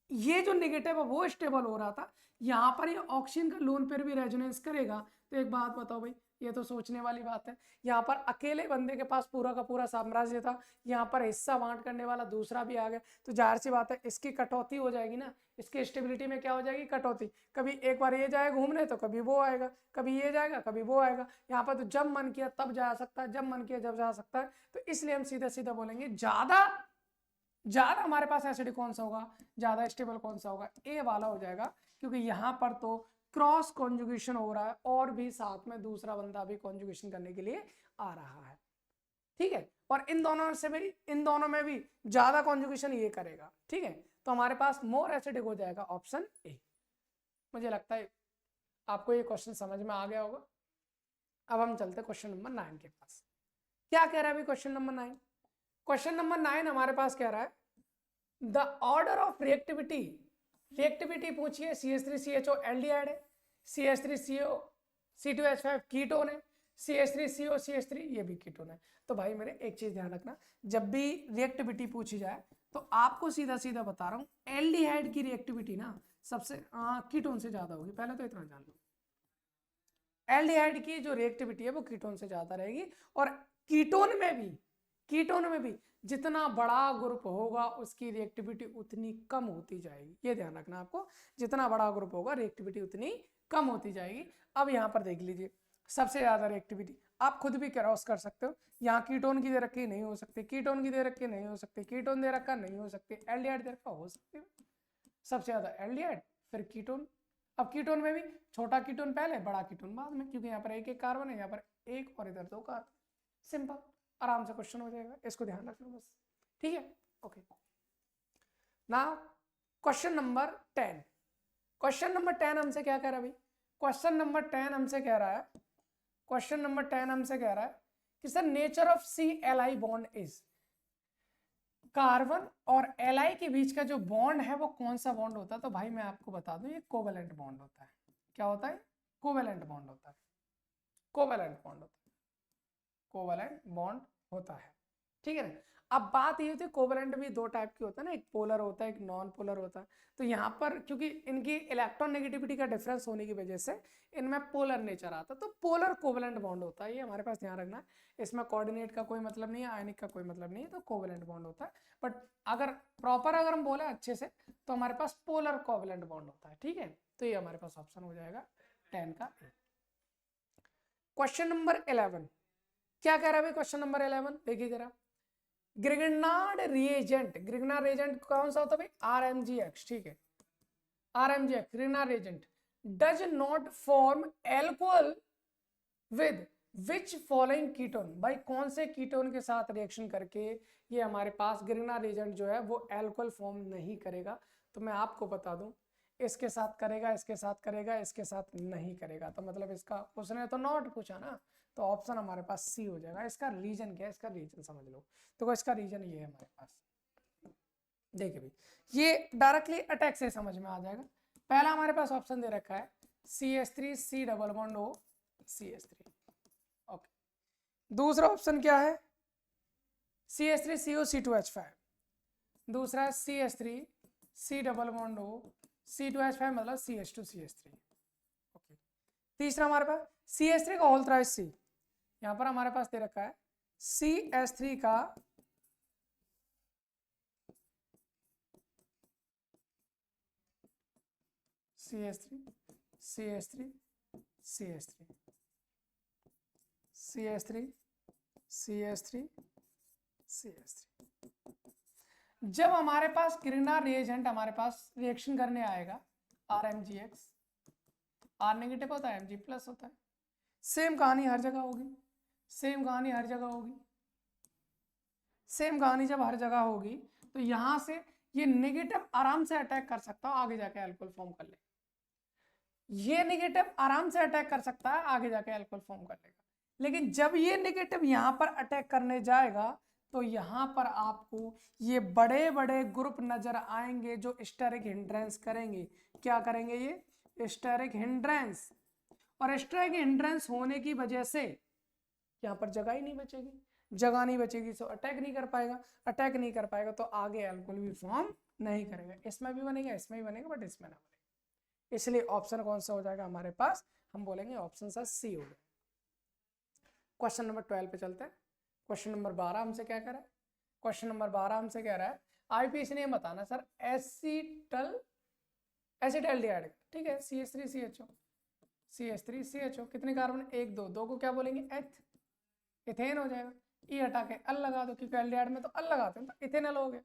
ये जो नेगेटिव है वो स्टेबल हो रहा था, यहां पर ये ऑक्सीजन का लोन पेयर भी रेजोनेंस करेगा। तो एक बात बताओ भाई, ये तो सोचने वाली बात है। यहाँ पर अकेले बंदे के पास पूरा का पूरा साम्राज्य था, यहाँ पर हिस्सा बांट करने वाला दूसरा भी आ गया, तो जाहिर सी बात है इसकी कटौती हो जाएगी ना, इसकी स्टेबिलिटी में क्या हो जाएगी, कटौती। कभी एक बार ये जाएगा घूमने तो कभी वो आएगा, कभी ये जाएगा कभी वो आएगा। यहाँ पर तो जब मन किया तब जा सकता है, जब मन किया जब जा सकता है। तो इसलिए हम सीधा सीधा बोलेंगे ज्यादा हमारे पास एसिडिक कौन सा होगा, ज्यादा स्टेबल कौन सा होगा, ए वाला हो जाएगा। क्योंकि यहाँ पर तो क्रॉस कॉन्जुगेशन हो रहा है और भी साथ में दूसरा बंदा भी कॉन्जुगेशन करने के लिए आ रहा है, ठीक है। और इन दोनों में भी ज्यादा कॉन्जुगेशन ये करेगा, ठीक है। तो हमारे पास मोर एसिडिक हो जाएगा ऑप्शन ए। मुझे लगता है आपको ये क्वेश्चन समझ में आ गया होगा। अब हम चलते क्वेश्चन नंबर 9 के पास। क्या कह रहा है अभी क्वेश्चन नंबर 9? क्वेश्चन नंबर 9 हमारे पास कह रहा है द ऑर्डर ऑफ रिएक्टिविटी पूछिए। CH3CHO एल्डिहाइड है, CH3CO C2H5 कीटोन है, CH3CO CH3 ये भी कीटोन है। तो भाई मेरे एक चीज ध्यान रखना, जब भी रिएक्टिविटी पूछी जाए तो आपको सीधा सीधा बता रहा हूं एल्डिहाइड की रिएक्टिविटी ना सबसे कीटोन से ज्यादा होगी, पहले तो इतना जान लो। एल्डिहाइड की जो रिएक्टिविटी है वो कीटोन से ज्यादा रहेगी। और कीटोन में भी जितना बड़ा ग्रुप होगा उसकी रिएक्टिविटी उतनी कम होती जाएगी, ये ध्यान रखना आपको। जितना बड़ा ग्रुप होगा रिएक्टिविटी उतनी कम होती जाएगी। अब यहाँ पर देख लीजिए सबसे ज्यादा रिएक्टिविटी आप खुद भी क्रॉस कर सकते हो। यहाँ कीटोन की दे रखी नहीं हो सकती, कीटोन की दे रखी नहीं हो सकती, कीटोन दे रखा नहीं हो सकती, एल्डिहाइड दे रखा हो सकती है। सबसे ज्यादा एल्डिहाइड फिर कीटोन। अब कीटोन में भी छोटा कीटोन पहले बड़ा कीटोन बाद में, क्योंकि यहाँ पर एक कार्बन है, यहाँ पर एक और इधर 2 कार्बन। सिंपल, आराम से क्वेश्चन हो जाएगा, इसको ध्यान रखना बस, ठीक है। Okay, now question number 10। Question number 10 हमसे क्या कह रहा है भाई? क्वेश्चन नंबर 10 हमसे कह रहा है कि sir nature of CLI bond is, carbon और Li के बीच का जो बॉन्ड है वो कौन सा बॉन्ड होता है? तो भाई मैं आपको बता दूं ये कोवेलेंट बॉन्ड होता है। क्या होता है? कोवेलेंट बॉन्ड होता है, कोवेलेंट बॉन्ड होता है, ठीक है ना। अब बात ये होती है कोवेलेंट भी 2 टाइप की होता है ना, एक पोलर होता है एक नॉन पोलर होता है। तो यहाँ पर क्योंकि इनकी इलेक्ट्रॉन नेगेटिविटी का डिफरेंस होने की वजह से इनमें पोलर नेचर आता है, तो पोलर कोवेलेंट बॉन्ड होता है, ये हमारे पास ध्यान रखना है। इसमें कोऑर्डिनेट का कोई मतलब नहीं है, आयनिक का कोई मतलब नहीं है, तो कोवेलेंट बॉन्ड होता है। बट अगर हम बोले अच्छे से तो हमारे पास पोलर कोवेलेंट बॉन्ड होता है, ठीक है। तो ये हमारे पास ऑप्शन हो जाएगा 10 का। क्वेश्चन नंबर 11 क्या कह रहा है? क्वेश्चन नंबर 11 देखिए जरा। ग्रिग्नार्ड रिएजेंट कौन सा होता है भाई? RMgX, ठीक है। RMgX Grignard reagent does not form alcohol with which following ketone. भाई कौन से कीटोन के साथ रिएक्शन करके ये हमारे पास ग्रिग्नार्ड रिएजेंट जो है वो एल्कोहल फॉर्म नहीं करेगा? तो मैं आपको बता दूं इसके साथ करेगा, इसके साथ करेगा, इसके साथ नहीं करेगा। तो मतलब इसका उसने तो नॉट पूछा ना, तो ऑप्शन हमारे पास सी हो जाएगा। इसका रीजन क्या है? इसका रीजन समझ लो। तो इसका रीजन ये है हमारे पास, देखिए भाई ये डायरेक्टली अटैक से समझ में आ जाएगा। पहला हमारे पास ऑप्शन दे रखा है CH3 C double bond O CH3, okay. दूसरा ऑप्शन क्या है? CH3 CO C2H5। दूसरा है CH3 C double bond O C2H5 मतलब CH2 CH3, ओके। तीसरा हमारे पास CH3 का होल थ्राइस C, यहां पर हमारे पास दे रखा है CH3 का CH3 CH3 CH3 CH3 CH3 CH3। जब हमारे पास ग्रिग्नार्ड रिएजेंट हमारे पास रिएक्शन करने आएगा RMgX, R नेगेटिव होता है Mg प्लस होता है। सेम कहानी हर जगह होगी, सेम कहानी जब हर जगह होगी तो यहां से ये नेगेटिव आराम से अटैक कर सकता है, आगे जाके अल्कोहल फॉर्म कर लेगा। ये नेगेटिव आराम से अटैक कर सकता है, आगे जाके अल्कोहल फॉर्म कर लेगा। लेकिन जब ये नेगेटिव यहां पर अटैक करने जाएगा तो यहां पर आपको ये बड़े बड़े ग्रुप नजर आएंगे जो स्टेरिक हिंड्रेंस करेंगे। क्या करेंगे? ये स्टेरिक हिंड्रेंस। और स्टेरिक हिंड्रेंस होने की वजह से यहाँ पर जगह ही नहीं बचेगी, जगह नहीं बचेगी तो अटैक नहीं कर पाएगा, अटैक नहीं कर पाएगा तो आगे अल्कोहल भी फॉर्म नहीं करेगा। इसमें भी बनेगा, इसमें भी बनेगा, बट इसमें ना बनेगा। इसलिए ऑप्शन कौन सा हो जाएगा हमारे पास, हम बोलेंगे ऑप्शन सा सी हो गया। क्वेश्चन नंबर 12 पे चलते हैं। क्वेश्चन नंबर 12 हमसे क्या कह रहा है, क्वेश्चन नंबर 12 हमसे कह रहा है आईपीसी ने बताना सर एसिटल्डिहाइड, ठीक है, CH3CHO, CH3CHO कितने कार्बन, 1 2, 2 को क्या बोलेंगे एथ, इथेन हो जाएगा। ई हटा के अल लगा दो, क्योंकि एल्डिहाइड में तो अल लगाते हैं, तो इथेनॉल हो गया,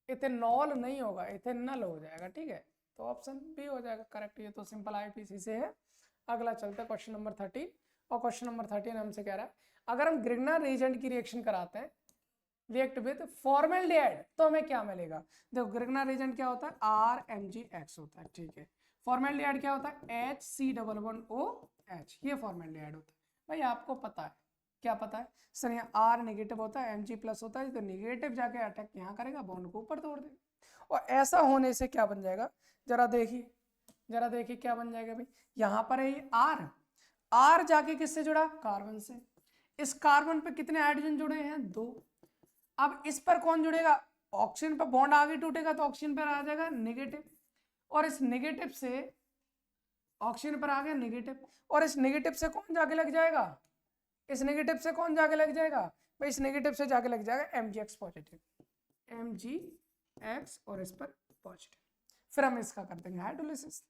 इथेनॉल नहीं होगा, इथेनॉल हो जाएगा, ठीक है, तो ऑप्शन बी हो जाएगा करेक्ट। ये तो सिंपल आईपीसी से है। अगला चलता है क्वेश्चन नंबर 13, और क्वेश्चन नंबर 13 हमसे कह रहा है अगर हम ग्रिग्नार रिएजेंट की रिएक्शन कराते हैं रिएक्ट विद फॉर्मेल्डिहाइड तो हमें क्या मिलेगा। देखो ग्रिग्नार रिएजेंट क्या होता है, RMgX होता है, ठीक है। फॉर्मेल्डिहाइड क्या होता है, HC11OH, ये फॉर्मेल्डिहाइड होता है। भाई आपको पता है, क्या पता है सर, यहाँ R नेगेटिव होता है, Mg प्लस होता है, तो नेगेटिव जाके अटैक यहाँ करेगा, बॉन्ड को ऊपर तोड़ देगा। और ऐसा होने से क्या बन जाएगा, जरा देखिए, जरा देखिए क्या बन जाएगा भाई। यहाँ पर है R जाके किससे जुड़ा, कार्बन से। इस कार्बन पे कितने हाइड्रोजन जुड़े हैं, 2। अब इस पर कौन जुड़ेगा, ऑक्सीजन पर बॉन्ड आगे टूटेगा तो ऑक्सीजन पर आ जाएगा नेगेटिव, और इस नेगेटिव से ऑक्सीजन पर आ गया नेगेटिव, और इस नेगेटिव से कौन जाके लग जाएगा, इस नेगेटिव से कौन जाके लग जाएगा भाई, इस नेगेटिव से जाके लग जाएगा Mgx पॉजिटिव, Mgx, और इस पर पॉजिटिव। फिर हम इसका कर देंगे हाइड्रोलिसिस।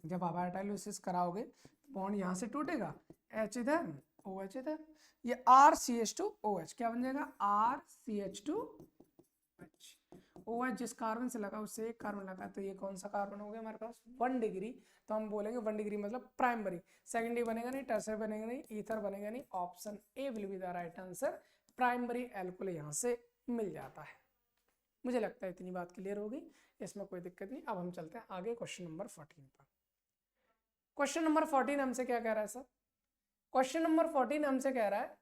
जब आप हाइड्रोलिसिस कराओगे बॉन्ड यहाँ से टूटेगा, H इधर OH इधर, ये RCH2OH क्या बन जाएगा, RCH2OH। OH जिस कार्बन से लगा उससे एक कार्बन लगा, तो ये कौन सा कार्बन हो गया हमारे पास, 1 डिग्री। तो हम बोलेंगे 1 डिग्री मतलब प्राइमरी, सेकेंडरी बनेगा नहीं, टर्सरी बनेगा नहीं, ईथर बनेगा नहीं, option A will be the right answer. Primary alcohol यहाँ से मिल जाता है। मुझे लगता है इतनी बात क्लियर होगी, इसमें कोई दिक्कत नहीं। अब हम चलते हैं आगे क्वेश्चन नंबर 14 पर। क्वेश्चन नंबर 14 हमसे क्या कह रहा है सर, क्वेश्चन नंबर 14 हमसे कह रहा है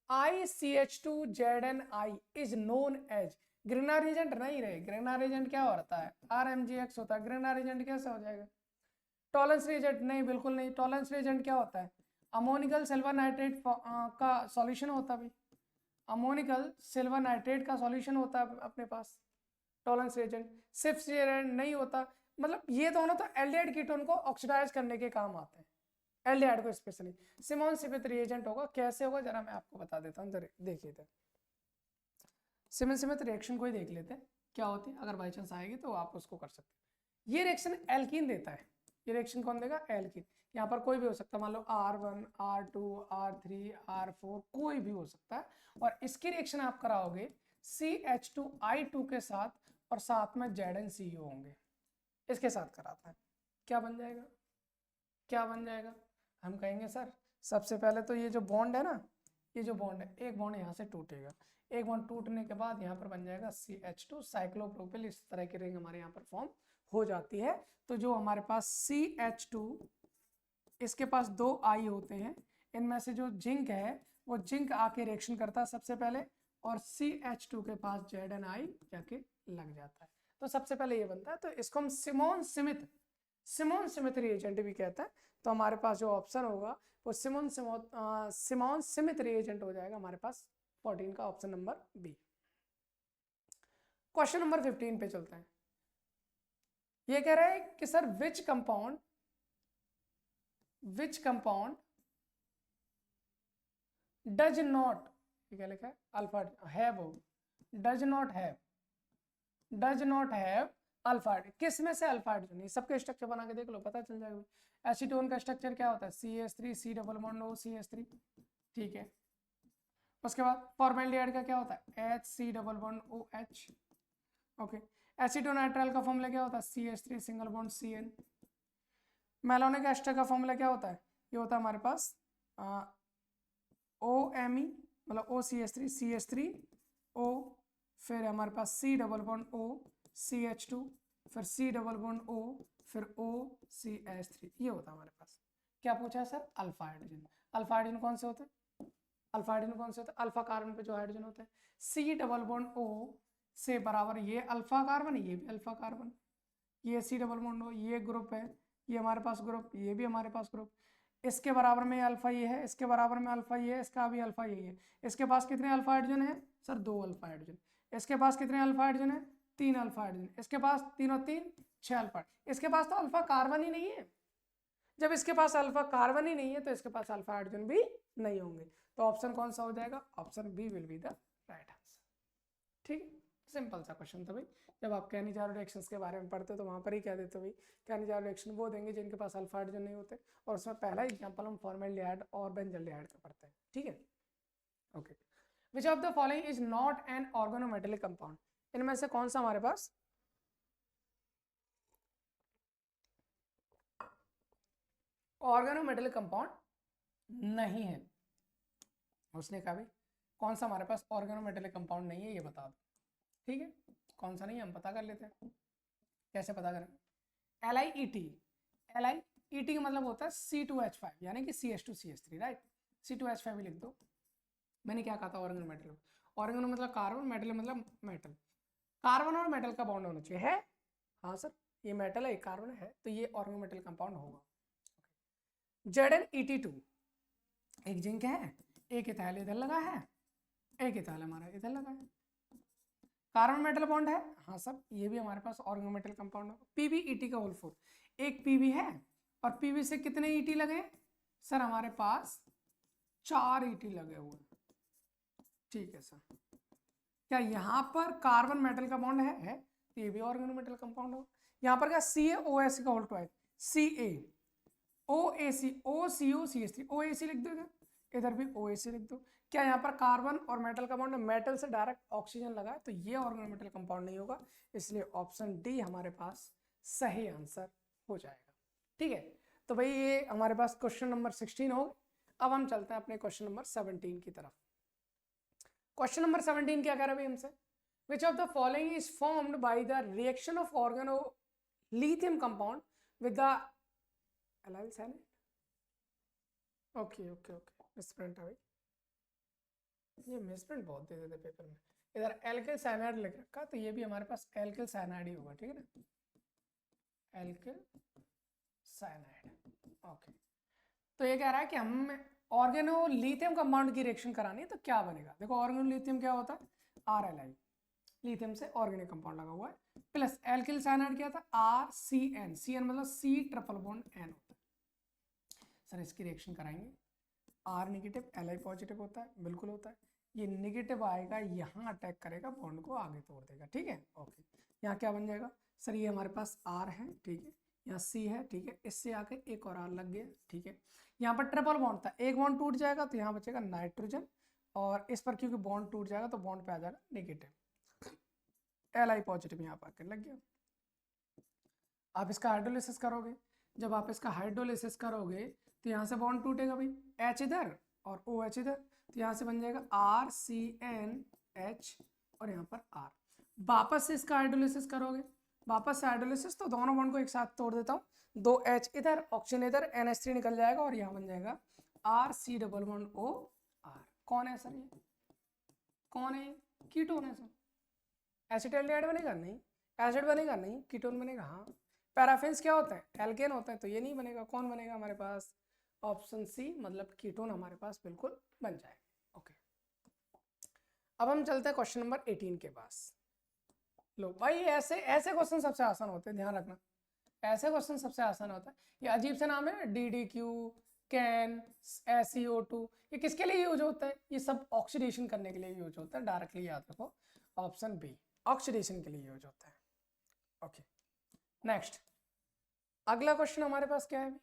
ICH2ZnI is known as, Grignard reagent नहीं रहे, ग्रिग्नार रिएजेंट क्या होता है, RMgX होता है। ग्रिग्नार रिएजेंट कैसे हो जाएगा, टॉलेंस रिएजेंट नहीं, बिल्कुल नहीं। टॉलेंस रिएजेंट क्या होता है, अमोनिकल सिल्वर नाइट्रेट का सॉल्यूशन होता है भाई, अमोनिकल सिल्वर नाइट्रेट का सॉल्यूशन होता है अपने पास टॉलेंस रिएजेंट। सिर्फ रिएजेंट नहीं होता, मतलब ये दोनों तो एल्डिहाइड कीटोन को ऑक्सीडाइज करने के काम आते हैं, एल्डिहाइड को स्पेशली। सिमोन स्मिथ रिएजेंट होगा, कैसे होगा जरा मैं आपको बता देता हूँ, देखिए इधर सिमोन स्मिथ रिएक्शन को ही देख लेते हैं क्या होती है, अगर बाई चांस आएगी तो आप उसको कर सकते हैं। ये रिएक्शन एल्कीन देता है, ये रिएक्शन कौन देगा, एल्कीन। यहाँ पर कोई भी हो सकता है, मान लो R1 R2 R3 R4 कोई भी हो सकता है, और इसकी रिएक्शन आप कराओगे CH2I2 के साथ, और साथ में ZnCO होंगे, इसके साथ कराता है, क्या बन जाएगा, क्या बन जाएगा। हम कहेंगे सर सबसे पहले तो ये जो बॉन्ड है ना, ये जो बॉन्ड है, एक बॉन्ड यहाँ से टूटेगा, एक बॉन्ड टूटने के बाद यहाँ पर बन जाएगा CH2 साइक्लोप्रोपिल, इस तरह की रिंग हमारे यहाँ पर फॉर्म हो जाती है। तो जो हमारे पास CH2, इसके पास 2 I होते हैं, इनमें से जो जिंक है वो जिंक आके रिएक्शन करता है सबसे पहले, और CH2 के पास ZnI जाके लग जाता है। तो सबसे पहले ये बनता है, तो इसको हम सिमोन स्मिथ रिएजेंट भी कहते हैं। तो हमारे पास जो ऑप्शन होगा वो सिमोन स्मिथ रिएजेंट हो जाएगा हमारे पास 14 का option number B. Question number 15 पे चलते हैं। ये कह रहा है कि sir which compound does not, क्या लिखा है, alpha have, does not have alpha, किस में से अल्फा हाइड्रोजन, ये सबके स्ट्रक्चर बना के देख लो, पता चल जाएगा। एसीटोन का स्ट्रक्चर क्या होता है, CH3 C double bond O CH3, ठीक है। उसके बाद फॉर्मेल्डिहाइड का क्या होता है, HC double bond OH, okay. Acetonitrile का फॉर्मूला क्या होता है, CH3 single bond CN। Malonic ester का फॉर्मूला क्या होता है, ये होता है हमारे पास OMe, मतलब OCH3 CH3 O, फिर हमारे पास C double bond O CH2, फिर C डबल बॉन्ड O, फिर O CH3, ये होता है हमारे पास। क्या पूछा है sir, alpha hydrogen. Alpha hydrogen कौन से होते हैं, अल्फा हाइड्रोजन कौन से होते हैं, अल्फा कार्बन पे जो हाइड्रोजन होते हैं। C डबल बॉन्ड O से बराबर ये अल्फा कार्बन, ये भी अल्फा कार्बन, ये C डबल बॉन्ड O, ये ग्रुप है, ये हमारे पास ग्रुप, ये भी हमारे पास ग्रुप, इसके बराबर में अल्फा ये है, इसके बराबर में अल्फा ये है, इसका भी अल्फा यही है। इसके पास कितने अल्फा हाइड्रोजन है सर? 2 alpha hydrogen. इसके पास कितने अल्फा हाइड्रोजन है? 3 अल्फा हाइड्रोजन। इसके पास 3 और 3 6 अल्फा। इसके पास तो अल्फा कार्बन ही नहीं है। जब इसके पास अल्फा कार्बन ही नहीं है तो इसके पास अल्फा हाइड्रोजन भी नहीं होंगे। तो ऑप्शन कौन सा हो जाएगा? Option B will be the right answer. ठीक है, सिंपल सा क्वेश्चन था भाई। जब आप कैनिजार रिएक्शंस के बारे में पढ़ते हो तो वहां पर ही कह देते हो भाई कैनिजार रिएक्शन वो देंगे जिनके पास अल्फा हाइड्रोजन नहीं होते, और उसमें पहला एग्जांपल हम फॉर्मेल्डिहाइड और बेंजल्डिहाइड का पढ़ते हैं। ठीक है, okay. Which of the following is not an organometallic compound? इनमें से कौन सा हमारे पास ऑर्गेनोमेटेलिक कंपाउंड नहीं है? उसने कहा भाई कौन सा हमारे पास ऑर्गेनोमेटेलिक कंपाउंड नहीं है, ये बता दो। ठीक है, कौन सा नहीं है हम पता कर लेते हैं। कैसे पता करेंगे? LiET, LiET का मतलब होता है C2H5 यानी कि CH2CH3, राइट? C2H5 भी लिख दो। मैंने क्या कहा था? ऑर्गेनोमेटल। ऑर्गेनो मतलब कार्बन, मेटल मतलब मेटल। कार्बन और मेटल का बॉन्ड होना चाहिए, है? हाँ सर, ये मेटल है, ये कार्बन है, तो ये ऑर्गेनोमेटल कंपाउंड होगा। ZnET2 एक जिंक है, एक इथाइल इधर लगा है, एक इथाइल हमारा इधर लगा है। कार्बन मेटल बॉन्ड है, हाँ सर, ये भी हमारे पास ऑर्गेनोमेटल कंपाउंड होगा। PbET का होल 4, एक Pb है और Pb से कितने ET लगे सर? हमारे पास 4 ET लगे हुए। ठीक है सर, क्या यहाँ पर कार्बन मेटल का बॉन्ड है? तो ये भी ऑर्गेनोमेटल कंपाउंड होगा। यहाँ पर क्या CaOH का होल 2 CaOAC OCOCH3 OAC लिख दो, इधर भी OAC लिख दो। क्या यहाँ पर कार्बन और मेटल का बॉन्ड? मेटल से डायरेक्ट ऑक्सीजन लगा है, तो ये ऑर्गेनोमेटल कंपाउंड नहीं होगा, इसलिए ऑप्शन डी हमारे पास सही आंसर हो जाएगा। ठीक है, तो भाई ये हमारे पास क्वेश्चन नंबर 16 हो। अब हम चलते हैं अपने क्वेश्चन नंबर 17 की तरफ। क्वेश्चन नंबर 17 क्या कह रहा है भाई हमसे? Which of the following is formed by the reaction of organo lithium compound with the allyl cyanide? Okay okay okay, misprint है भाई, ये मिसप्रिंट बहुत दे देते पेपर में। इधर एल्किल साइनाइड लिख रखा, तो ये भी हमारे पास एल्किल साइनाइड ही होगा। ठीक है ना, एल्किल साइनाइड। ओके, तो ये कह रहा है कि हम ऑर्गेनो लिथियम कंपाउंड की रिएक्शन करानी है, तो क्या बनेगा? देखो ऑर्गेनो लिथियम क्या होता है? RLi, लिथियम से ऑर्गेनिक कंपाउंड लगा हुआ है, प्लस एल्किल साइनाइड क्या था? RCN, CN मतलब C ट्रिपल बॉन्ड N होता है। सर इसकी रिएक्शन कराएंगे, R नेगेटिव Li पॉजिटिव होता है, बिल्कुल होता है। ये नेगेटिव आएगा, यहाँ अटैक करेगा, बॉन्ड को आगे तोड़ देगा। ठीक है, ओके। यहाँ क्या बन जाएगा सर? ये हमारे पास R है, ठीक है, यहाँ C है, ठीक है, इससे आके एक और R लग गया। ठीक है, यहाँ पर ट्रिपल बॉन्ड था, एक बॉन्ड टूट जाएगा तो यहाँ बचेगा नाइट्रोजन, और इस पर क्योंकि बॉन्ड टूट जाएगा तो बॉन्ड पे आ जाएगा नेगेटिव, Li पॉजिटिव यहाँ पर आके लग गया। आप इसका हाइड्रोलिसिस करोगे, जब आप इसका हाइड्रोलिसिस करोगे तो यहाँ से बॉन्ड टूटेगा भाई, H इधर और OH इधर, तो यहाँ से बन जाएगा RCNH और यहाँ पर R। वापस से इसका हाइड्रोलिसिस करोगे, वापस से हाइड्रोलिसिस, तो दोनों बॉन्ड को एक साथ तोड़ देता हूँ, 2 H इधर, ऑक्सीजन इधर, NH3 निकल जाएगा और यहाँ बन जाएगा RC≡OR। कौन है सर? ये कौन है? कीटोन है सर। एसिटाल्डिहाइड बनेगा? नहीं। एसिड बनेगा? नहीं। कीटोन बनेगा? हाँ। पैराफिन्स क्या होता है? एल्केन होता है, तो ये नहीं बनेगा। कौन बनेगा हमारे पास? ऑप्शन सी, मतलब कीटोन हमारे पास बिल्कुल बन जाएगा। ओके, अब हम चलते हैं क्वेश्चन नंबर 18 के पास। लो भाई, ऐसे ऐसे क्वेश्चन सबसे आसान होते हैं, ध्यान रखना, ऐसे क्वेश्चन सबसे आसान होता है। ये अजीब से नाम है, DDQ, कैन, SiO2, ये किसके लिए यूज होता है? ये सब ऑक्सीडेशन करने के लिए यूज होता है। डायरेक्टली याद रखो, ऑप्शन बी ऑक्सीडेशन के लिए यूज होता है। ओके, नेक्स्ट अगला क्वेश्चन हमारे पास क्या है?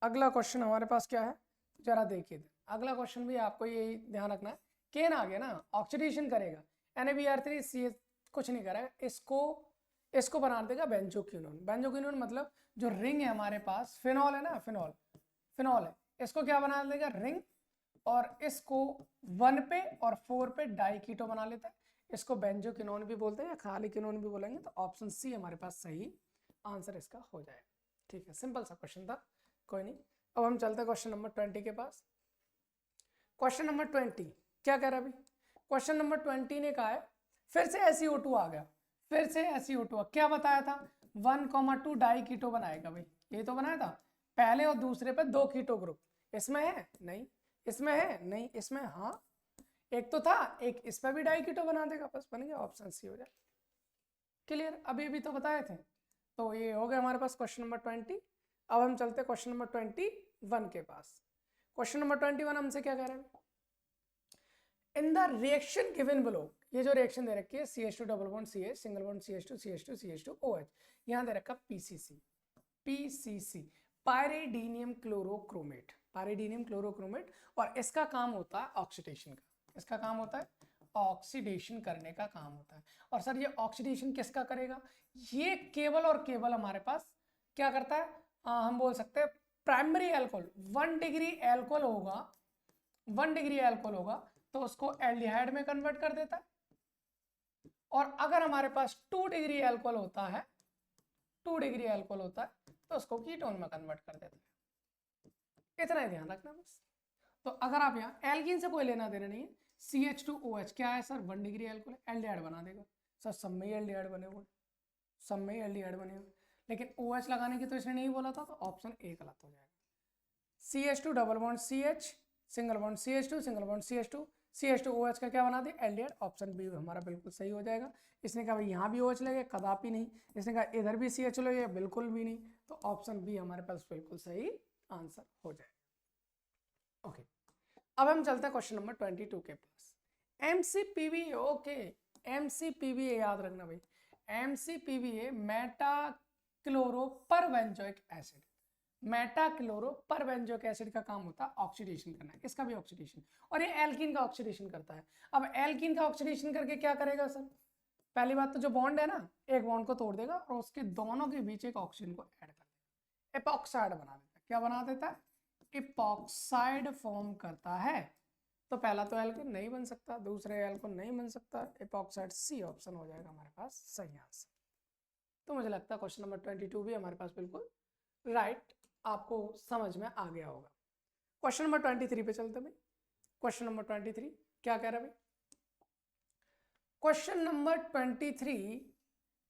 अगला क्वेश्चन हमारे पास क्या है, जरा देखिए। अगला क्वेश्चन भी आपको यही ध्यान रखना है, केन आ गया ना, ऑक्सीडेशन करेगा, NaBr3CH कुछ नहीं करेगा, इसको बना देगा बेंजोक्विनोन। बेंजोक्विनोन मतलब जो रिंग है हमारे पास, फिनॉल है ना, फिनॉल है, इसको क्या बना देगा? रिंग, और इसको 1 पे और 4 पे डाइकीटो बना लेता है। इसको बेंजोक्विनोन भी बोलते हैं या खाली किनोन भी बोलेंगे, तो ऑप्शन सी हमारे पास सही आंसर इसका हो जाएगा। ठीक है, सिंपल सा क्वेश्चन था, कोई नहीं। अब हम चलते हैं क्वेश्चन नंबर 20 के पास। क्वेश्चन नंबर 20 क्या कह रहा है भाई? क्वेश्चन नंबर 20 ने कहा है, फिर से SiO2 आ गया, फिर से SiO2 क्या बताया था? 1,2 डाइकीटो बनाएगा भाई, ये तो बनाया था। पहले और दूसरे पे 2 कीटो ग्रुप, इसमें है नहीं, इसमें है नहीं, इसमें हाँ, एक तो था, एक इस पे भी डाई कीटो बना देगा, बस बन गया, ऑप्शन सी हो जाए। क्लियर, अभी भी तो बताए थे। तो ये हो गया हमारे पास क्वेश्चन नंबर 20। अब हम चलते क्वेश्चन नंबर 21 के पास। क्वेश्चन नंबर 21 हमसे क्या कह रहे हैं, in the reaction given below, ये जो रिएक्शन दे रखी है CH2 double bond CH single bond CH2 CH2 CH2 OH, यहाँ दे रखा PCC पायरिडीनियम क्लोरोक्रोमेट, पायरिडीनियम क्लोरोक्रोमेट, और इसका काम होता है ऑक्सीडेशन का, इसका काम होता है ऑक्सीडेशन करने का काम होता है। और सर ये ऑक्सीडेशन किसका करेगा, ये केवल और केवल हमारे पास क्या करता है, हम बोल सकते हैं प्राइमरी अल्कोहल, 1 डिग्री अल्कोहल होगा, 1 डिग्री अल्कोहल होगा तो उसको एल्डिहाइड में कन्वर्ट कर देता है, और अगर हमारे पास 2 डिग्री अल्कोहल होता है, 2 डिग्री अल्कोहल होता है तो उसको कीटोन में कन्वर्ट कर देता है। इतना ही ध्यान रखना बस। तो अगर आप यहाँ एल्कीन से कोई लेना देना नहीं है, CH2OH क्या है सर, 1 डिग्री अल्कोहल, एल्डिहाइड बना देगा सर, सब में ही एल्डिहाइड बने हुए, सब में ही एल्डिहाइड बने हुए, लेकिन OH लगाने की तो इसने नहीं बोला था, तो ऑप्शन ए गलत हो जाएगा। CH2 double bond CH single bond CH2 single bond CH2 CH2OH का क्या बना दिया, एल्डिहाइड, ऑप्शन बी हमारा बिल्कुल सही हो जाएगा। इसने कहा भाई यहाँ भी OH लगे, कदापि नहीं, इसने कहा इधर भी CH लगे, बिल्कुल भी नहीं, तो ऑप्शन बी हमारे पास बिल्कुल सही आंसर हो जाएगा। ओके, अब हम चलते हैं क्वेश्चन नंबर 22 के पास। MCPBA, ओके, MCPBA याद रखना भाई, MCPBA meta chloro perbenzoic acid, meta chloro perbenzoic acid का काम होता है ऑक्सीडेशन करना, इसका भी ऑक्सीडेशन, और ये एल्कीन का ऑक्सीडेशन करता है। अब एल्कीन का ऑक्सीडेशन करके क्या करेगा सर, पहली बात तो जो बॉन्ड है ना, एक बॉन्ड को तोड़ देगा और उसके दोनों के बीच एक ऑक्सीजन को ऐड कर देगा, एपॉक्साइड बना देता है। क्या बना देता है, एपॉक्साइड फॉर्म करता है। तो पहला तो एल्कीन नहीं बन सकता, दूसरे एल्कोन नहीं बन सकता, एपॉक्साइड, सी ऑप्शन हो जाएगा हमारे पास सही आंसर। तो मुझे लगता है क्वेश्चन नंबर 22 भी हमारे पास बिल्कुल राइट, आपको समझ में आ गया होगा। क्वेश्चन नंबर 23 पे चलते भाई। क्वेश्चन नंबर 23 क्या कह रहा है भाई, क्वेश्चन नंबर 23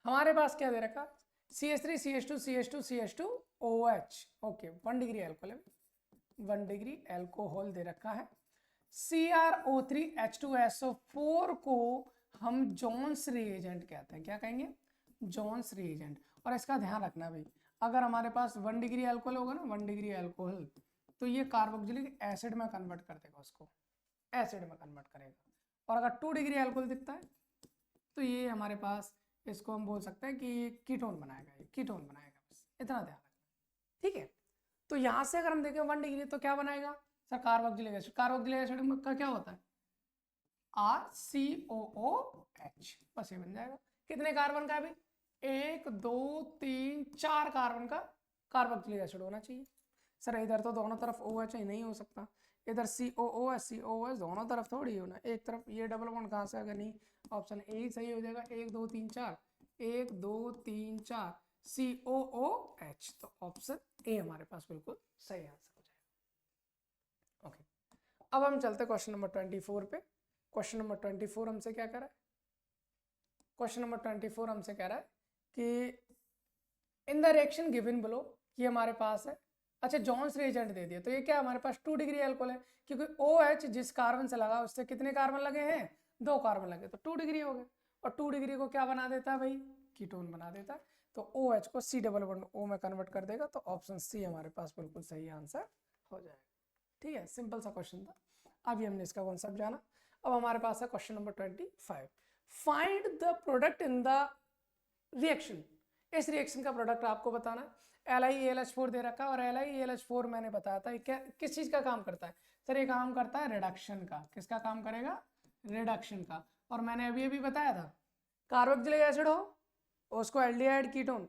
हमारे पास क्या दे रखा, CH3 CH2 CH2 CH2 OH, okay, 1 degree alcohol है, 1 डिग्री एल्कोहल दे रखा है। CrO3 H2SO4 को हम जोन्स रिएजेंट कहते हैं, क्या कहेंगे, जोन्स रिएजेंट। और इसका ध्यान रखना भाई, अगर हमारे पास 1 डिग्री अल्कोहल होगा ना, 1 डिग्री अल्कोहल, तो ये कार्बोक्सिलिक एसिड में कन्वर्ट कर देगा, उसको एसिड में कन्वर्ट करेगा। और अगर 2 डिग्री अल्कोहल दिखता है तो ये हमारे पास, इसको हम बोल सकते हैं कि कीटोन बनाएगा, ये कीटोन बनाएगा, बस इतना ध्यान रखना, ठीक है। तो यहाँ से अगर हम देखें 1 डिग्री तो क्या बनाएगा sir, carboxylic acid, carboxylic acid का क्या होता है, RCOOH, बस ये बन जाएगा। कितने कार्बन का है भाई, 1 2 3 4 कार्बन का कार्बोक्सिलिक एसिड होना चाहिए। सर इधर तो दोनों तरफ OH ही नहीं हो सकता, इधर COOH दोनों तरफ थोड़ी होना, एक तरफ, ये डबल बॉन्ड कहाँ से आएगा, नहीं, ऑप्शन ए ही सही हो जाएगा, 1 2 3 4, 1 2 3 4 COOH, तो ऑप्शन ए हमारे पास बिल्कुल सही आंसर हो जाएगा। ओके, अब हम चलते क्वेश्चन नंबर 24 पे। क्वेश्चन नंबर 24 हमसे क्या कह रहा है, क्वेश्चन नंबर 24 हमसे कह रहा है कि in the reaction given below, ये हमारे पास है, अच्छा जॉन्स रिएजेंट दे दिया, तो ये क्या हमारे पास 2 डिग्री अल्कोहल है, क्योंकि OH जिस कार्बन से लगा उससे कितने कार्बन लगे हैं, 2 कार्बन लगे, तो 2 डिग्री हो गए, और 2 डिग्री को क्या बना देता है भाई, कीटोन बना देता है। तो OH को C डबल बॉन्ड O में कन्वर्ट कर देगा, तो ऑप्शन सी हमारे पास बिल्कुल सही आंसर हो जाएगा। ठीक है, सिंपल सा क्वेश्चन था, अभी हमने इसका कॉन्सेप्ट जाना। अब हमारे पास है question number 25, find the product in the reaction. इस रिएक्शन का प्रोडक्ट आपको बताना है। LiAlH4 दे रखा है, और LiAlH4 मैंने बताया था क्या, किस चीज का काम करता है सर, ये काम करता है रिडक्शन का। किसका काम करेगा, रिडक्शन का। और मैंने अभी बताया था, कार्बोक्सिलिक एसिड हो उसको एल्डिहाइड कीटोन,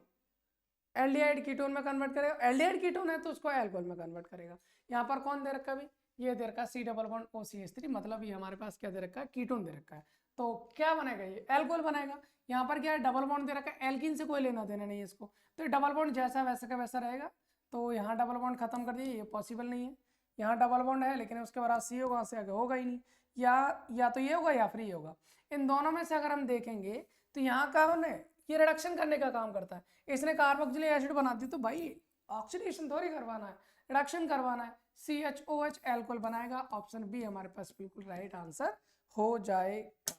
एल्डिहाइड कीटोन में कन्वर्ट करेगा, एल्डिहाइड कीटोन है तो उसको अल्कोहल में कन्वर्ट करेगा। यहाँ पर कौन दे रखा है, ये दे रखा है C डबल बॉन्ड OCH3, मतलब ये हमारे पास क्या दे रखा है, कीटोन दे रखा है, तो क्या बनेगा, ये अल्कोहल बनेगा। यहाँ पर क्या है, डबल बॉन्ड दे रखा है, एल्कीन से कोई लेना देना नहीं है इसको, तो डबल बॉन्ड जैसा वैसा का वैसा रहेगा। तो यहाँ डबल बॉन्ड खत्म कर दिए, ये पॉसिबल नहीं है। यहाँ डबल बॉन्ड है लेकिन उसके बाद C होगा, से आगे होगा ही नहीं, या तो ये होगा या फिर ये होगा। इन दोनों में से अगर हम देखेंगे तो यहाँ कौन है, ये रिडक्शन करने का काम करता है, इसने कार्बोक्सिलिक एसिड बना दी, तो भाई ऑक्सीडेशन थोड़ी करवाना है, रिडक्शन करवाना है। CHOH एल्कोहल बनाएगा। ऑप्शन बी हमारे पास बिल्कुल राइट आंसर हो जाएगा।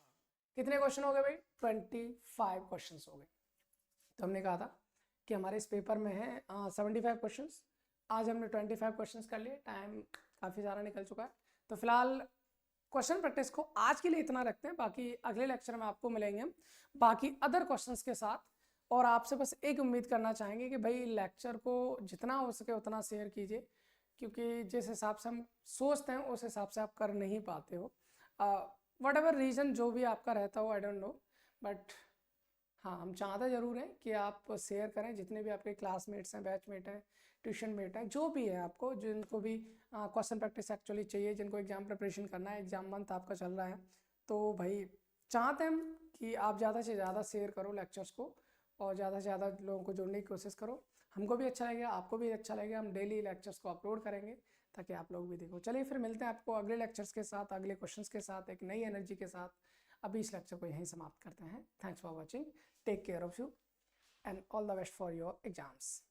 कितने क्वेश्चन हो गए भाई? 25 क्वेश्चन हो गए। तो हमने कहा था कि हमारे इस पेपर में है 75 क्वेश्चन। आज हमने 25 क्वेश्चन कर लिए, टाइम काफ़ी ज़्यादा निकल चुका है। तो फिलहाल क्वेश्चन प्रैक्टिस को आज के लिए इतना रखते हैं, बाकी अगले लेक्चर में आपको मिलेंगे हम बाकी अदर क्वेश्चंस के साथ। और आपसे बस एक उम्मीद करना चाहेंगे कि भाई लेक्चर को जितना हो सके उतना शेयर कीजिए, क्योंकि जिस हिसाब से हम सोचते हैं उस हिसाब से आप कर नहीं पाते हो। वट एवर रीज़न जो भी आपका रहता हो, आई डोंट नो, बट हाँ हम चाहते ज़रूर हैं कि आप शेयर करें। जितने भी आपके क्लासमेट्स हैं, बैचमेट हैं, ट्यूशन मेट हैं, जो भी है, आपको जिनको भी क्वेश्चन प्रैक्टिस एक्चुअली चाहिए, जिनको एग्जाम प्रिपरेशन करना है, एग्जाम मंथ आपका चल रहा है, तो भाई चाहते हैं कि आप ज़्यादा से ज़्यादा शेयर करो लेक्चर्स को और ज़्यादा से ज़्यादा लोगों को जोड़ने की कोशिश करो। हमको भी अच्छा लगेगा, आपको भी अच्छा लगेगा। हम डेली लेक्चर्स को अपलोड करेंगे ताकि आप लोग भी देखो। चलिए फिर मिलते हैं आपको अगले लेक्चर्स के साथ, अगले क्वेश्चंस के साथ, एक नई एनर्जी के साथ। अभी इस लेक्चर को यहीं समाप्त करते हैं। Thanks for watching, take care of you and all the best for your exams.